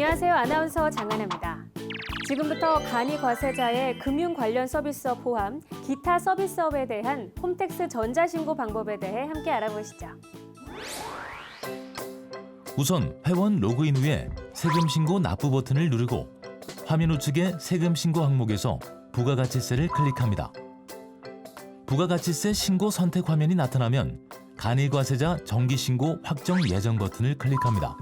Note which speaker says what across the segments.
Speaker 1: 안녕하세요. 아나운서 장하나입니다. 지금부터 간이과세자의 금융 관련 서비스업 포함 기타 서비스업에 대한 홈택스 전자신고 방법에 대해 함께 알아보시죠.
Speaker 2: 우선 회원 로그인 후에 세금 신고 납부 버튼을 누르고 화면 우측의 세금 신고 항목에서 부가가치세를 클릭합니다. 부가가치세 신고 선택 화면이 나타나면 간이과세자 정기신고 확정 예정 버튼을 클릭합니다.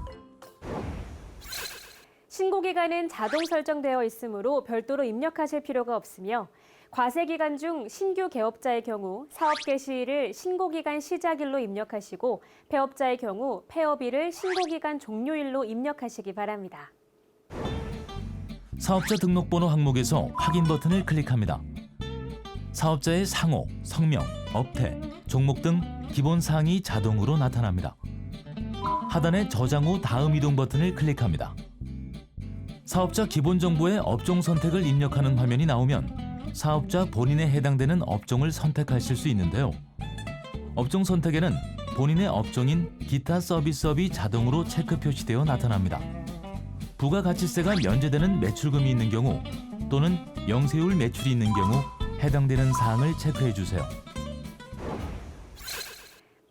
Speaker 1: 신고 기간은 자동 설정되어 있으므로 별도로 입력하실 필요가 없으며 과세 기간 중 신규 개업자의 경우 사업 개시일을 신고 기간 시작일로 입력하시고 폐업자의 경우 폐업일을 신고 기간 종료일로 입력하시기 바랍니다.
Speaker 2: 사업자 등록번호 항목에서 확인 버튼을 클릭합니다. 사업자의 상호, 성명, 업태, 종목 등 기본 사항이 자동으로 나타납니다. 하단의 저장 후 다음 이동 버튼을 클릭합니다. 사업자 기본 정보의 업종 선택을 입력하는 화면이 나오면 사업자 본인에 해당되는 업종을 선택하실 수 있는데요. 업종 선택에는 본인의 업종인 기타 서비스업이 자동으로 체크 표시되어 나타납니다. 부가가치세가 면제되는 매출금이 있는 경우 또는 영세율 매출이 있는 경우 해당되는 사항을 체크해 주세요.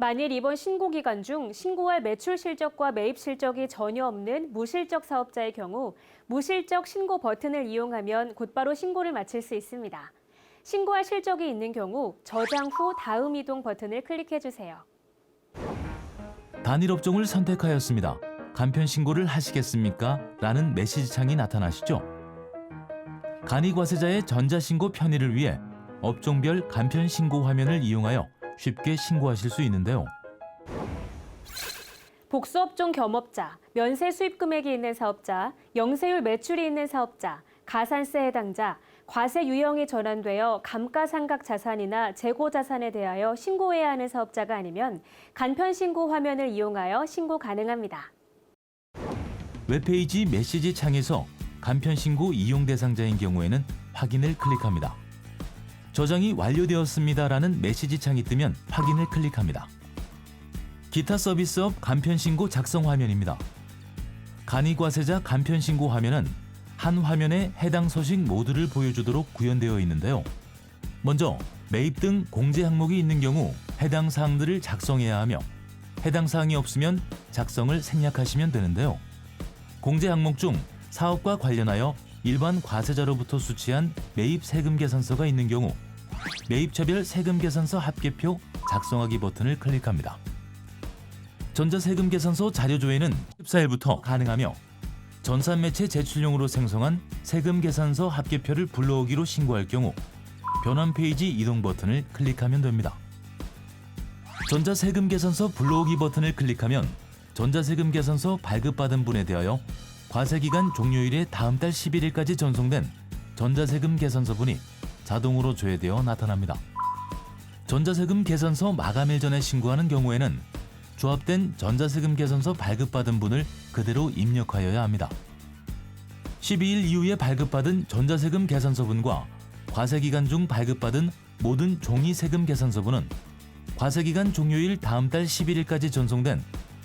Speaker 1: 만일 이번 신고 기간 중 신고할 매출 실적과 매입 실적이 전혀 없는 무실적 사업자의 경우 무실적 신고 버튼을 이용하면 곧바로 신고를 마칠 수 있습니다. 신고할 실적이 있는 경우 저장 후 다음 이동 버튼을 클릭해 주세요.
Speaker 2: 단일 업종을 선택하였습니다. 간편 신고를 하시겠습니까? 라는 메시지 창이 나타나시죠? 간이과세자의 전자신고 편의를 위해 업종별 간편 신고 화면을 이용하여 쉽게 신고하실 수 있는데요.
Speaker 1: 복수업종 겸업자, 면세 수입 금액이 있는 사업자, 영세율 매출이 있는 사업자, 가산세 해당자, 과세 유형이 전환되어 감가상각 자산이나 재고 자산에 대하여 신고해야 하는 사업자가 아니면 간편 신고 화면을 이용하여 신고 가능합니다.
Speaker 2: 웹페이지 메시지 창에서 간편 신고 이용 대상자인 경우에는 확인을 클릭합니다. 저장이 완료되었습니다라는 메시지 창이 뜨면 확인을 클릭합니다. 기타 서비스업 간편 신고 작성 화면입니다. 간이과세자 간편 신고 화면은 한 화면에 해당 서식 모두를 보여주도록 구현되어 있는데요. 먼저 매입 등 공제 항목이 있는 경우 해당 사항들을 작성해야 하며 해당 사항이 없으면 작성을 생략하시면 되는데요. 공제 항목 중 사업과 관련하여 일반 과세자로부터 수취한 매입 세금 계산서가 있는 경우 매입처별 세금 계산서 합계표 작성하기 버튼을 클릭합니다. 전자세금 계산서 자료 조회는 14일부터 가능하며 전산매체 제출용으로 생성한 세금 계산서 합계표를 불러오기로 신고할 경우 변환 페이지 이동 버튼을 클릭하면 됩니다. 전자세금 계산서 불러오기 버튼을 클릭하면 전자세금 계산서 발급받은 분에 대하여 과세기간 종료일의 다음 달 11일까지 전송된 전자세금 계산서분이 자동으로 조회되어 나타납니다. 전자세금 계산서 마감일 전에 신고하는 경우에는 조합된 전자세금 계산서 발급받은 분을 그대로 입력하여야 합니다. 12일 이후에 발급받은 전자세금 계산서분과 과세기간 중 발급받은 모든 종이세금 계산서분은 과세기간 종료일 다음 달 11일까지 전송된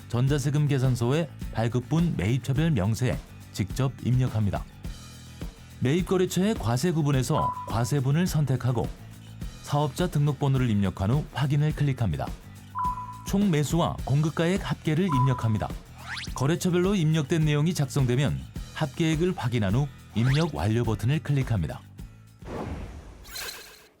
Speaker 2: 전자세금 계산서의 발급분 매입처별 명세에 직접 입력합니다. 매입거래처의 과세 구분에서 과세분을 선택하고 사업자 등록번호를 입력한 후 확인을 클릭합니다. 총 매수와 공급가액 합계를 입력합니다. 거래처별로 입력된 내용이 작성되면 합계액을 확인한 후 입력 완료 버튼을 클릭합니다.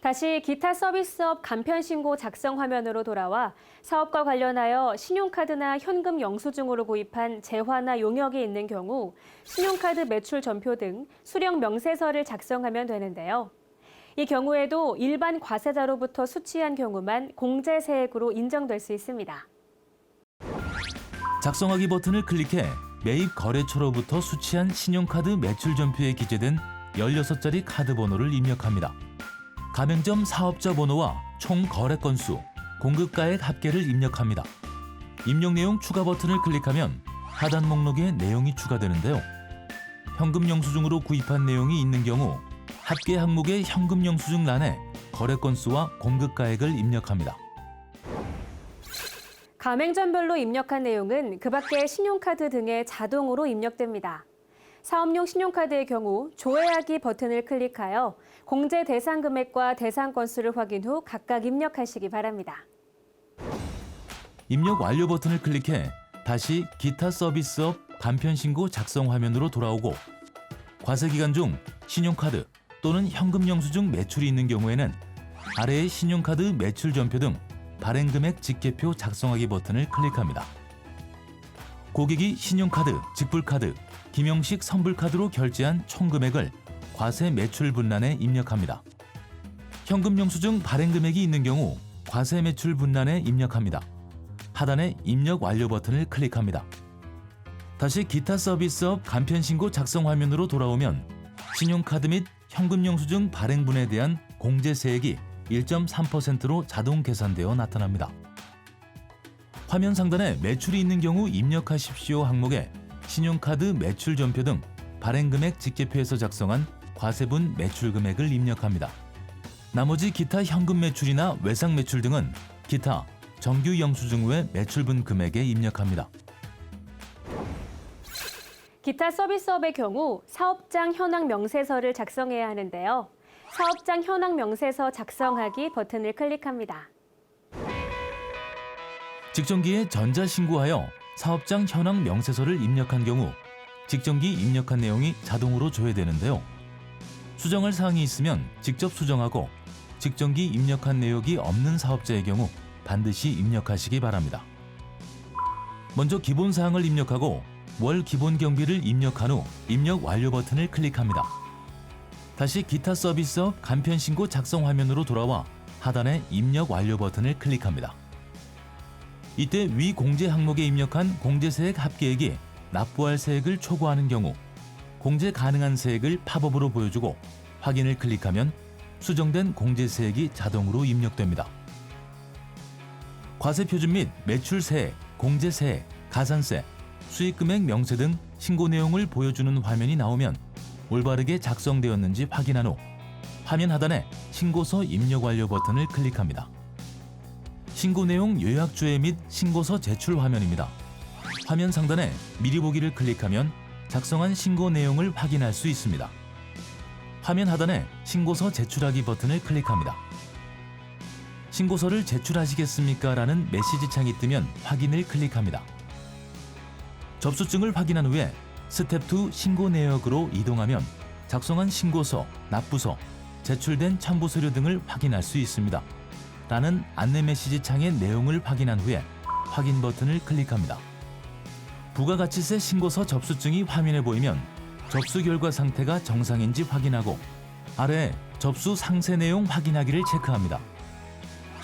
Speaker 1: 다시 기타 서비스업 간편 신고 작성 화면으로 돌아와 사업과 관련하여 신용카드나 현금 영수증으로 구입한 재화나 용역이 있는 경우 신용카드 매출 전표 등 수령 명세서를 작성하면 되는데요. 이 경우에도 일반 과세자로부터 수취한 경우만 공제세액으로 인정될 수 있습니다.
Speaker 2: 작성하기 버튼을 클릭해 매입 거래처로부터 수취한 신용카드 매출 전표에 기재된 16자리 카드 번호를 입력합니다. 가맹점 사업자 번호와 총 거래 건수, 공급가액 합계를 입력합니다. 입력 내용 추가 버튼을 클릭하면 하단 목록에 내용이 추가되는데요. 현금 영수증으로 구입한 내용이 있는 경우 합계 항목의 현금 영수증 란에 거래 건수와 공급가액을 입력합니다.
Speaker 1: 가맹점별로 입력한 내용은 그 밖의 신용카드 등에 자동으로 입력됩니다. 사업용 신용카드의 경우 조회하기 버튼을 클릭하여 공제 대상 금액과 대상 건수를 확인 후 각각 입력하시기 바랍니다.
Speaker 2: 입력 완료 버튼을 클릭해 다시 기타 서비스업 간편 신고 작성 화면으로 돌아오고 과세 기간 중 신용카드 또는 현금 영수증 매출이 있는 경우에는 아래의 신용카드 매출 전표 등 발행 금액 직계표 작성하기 버튼을 클릭합니다. 고객이 신용카드, 직불카드, 김영식 선불카드로 결제한 총 금액을 과세 매출 분란에 입력합니다. 현금 영수증 발행 금액이 있는 경우 과세 매출 분란에 입력합니다. 하단의 입력 완료 버튼을 클릭합니다. 다시 기타 서비스업 간편 신고 작성 화면으로 돌아오면 신용카드 및 현금 영수증 발행분에 대한 공제세액이 1.3%로 자동 계산되어 나타납니다. 화면 상단에 매출이 있는 경우 입력하십시오 항목에 신용카드 매출 전표 등 발행금액 직계표에서 작성한 과세분 매출 금액을 입력합니다. 나머지 기타 현금 매출이나 외상 매출 등은 기타 정규 영수증 외 매출분 금액에 입력합니다.
Speaker 1: 기타 서비스업의 경우 사업장 현황 명세서를 작성해야 하는데요. 사업장 현황 명세서 작성하기 버튼을 클릭합니다.
Speaker 2: 직전기에 전자신고하여 사업장 현황 명세서를 입력한 경우 직전기 입력한 내용이 자동으로 조회되는데요. 수정할 사항이 있으면 직접 수정하고 직전기 입력한 내역이 없는 사업자의 경우 반드시 입력하시기 바랍니다. 먼저 기본 사항을 입력하고 월 기본 경비를 입력한 후 입력 완료 버튼을 클릭합니다. 다시 기타 서비스업 간편 신고 작성 화면으로 돌아와 하단의 입력 완료 버튼을 클릭합니다. 이때 위 공제 항목에 입력한 공제세액 합계액이 납부할 세액을 초과하는 경우 공제 가능한 세액을 팝업으로 보여주고 확인을 클릭하면 수정된 공제세액이 자동으로 입력됩니다. 과세표준 및 매출세액, 공제세액, 가산세, 수익금액 명세 등 신고 내용을 보여주는 화면이 나오면 올바르게 작성되었는지 확인한 후 화면 하단에 신고서 입력 완료 버튼을 클릭합니다. 신고 내용 요약 조회 및 신고서 제출 화면입니다. 화면 상단에 미리 보기를 클릭하면 작성한 신고 내용을 확인할 수 있습니다. 화면 하단에 신고서 제출하기 버튼을 클릭합니다. 신고서를 제출하시겠습니까? 라는 메시지 창이 뜨면 확인을 클릭합니다. 접수증을 확인한 후에 스텝 2 신고 내역으로 이동하면 작성한 신고서, 납부서, 제출된 첨부 서류 등을 확인할 수 있습니다. 라는 안내 메시지 창의 내용을 확인한 후에 확인 버튼을 클릭합니다. 부가가치세 신고서 접수증이 화면에 보이면 접수 결과 상태가 정상인지 확인하고 아래 접수 상세 내용 확인하기를 체크합니다.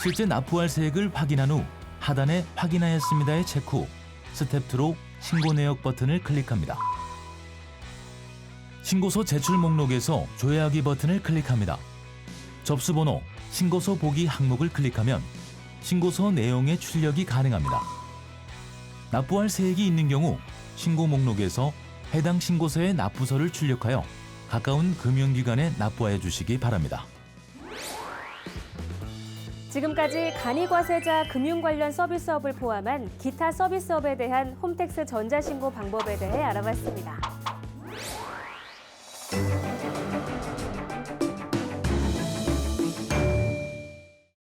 Speaker 2: 실제 납부할 세액을 확인한 후 하단에 확인하였습니다의 체크 후 스텝 2로 신고 내역 버튼을 클릭합니다. 신고서 제출 목록에서 조회하기 버튼을 클릭합니다. 접수번호, 신고서 보기 항목을 클릭하면 신고서 내용의 출력이 가능합니다. 납부할 세액이 있는 경우 신고 목록에서 해당 신고서의 납부서를 출력하여 가까운 금융기관에 납부하여 주시기 바랍니다.
Speaker 1: 지금까지 간이과세자 금융 관련 서비스업을 포함한 기타 서비스업에 대한 홈택스 전자신고 방법에 대해 알아봤습니다.